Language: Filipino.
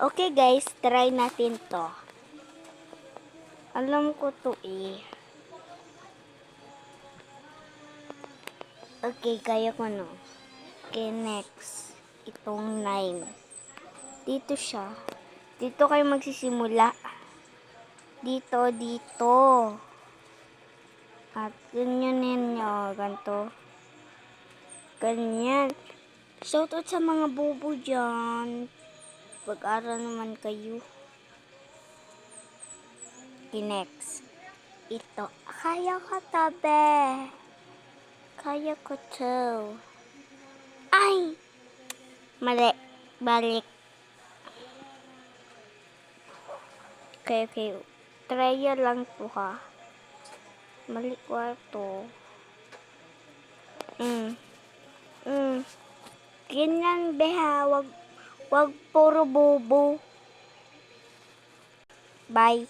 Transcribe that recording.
Okay guys, try natin to. Alam ko to eh. Okay, kaya ko no. Okay, next. Itong 9. Dito siya. Dito kayo magsisimula. Dito. At ganyan ninyo. Ganto. Ganyan. Shoutout sa mga bobo dyan. Pag-aral naman kayo. Okay, next. Ito. Kaya ko tabi. Kaya ko to. Ay! Mali. Balik. Okay. Trial lang to ha. Mali kwarto. Ganyan beha. Wag puro bobo. Bye.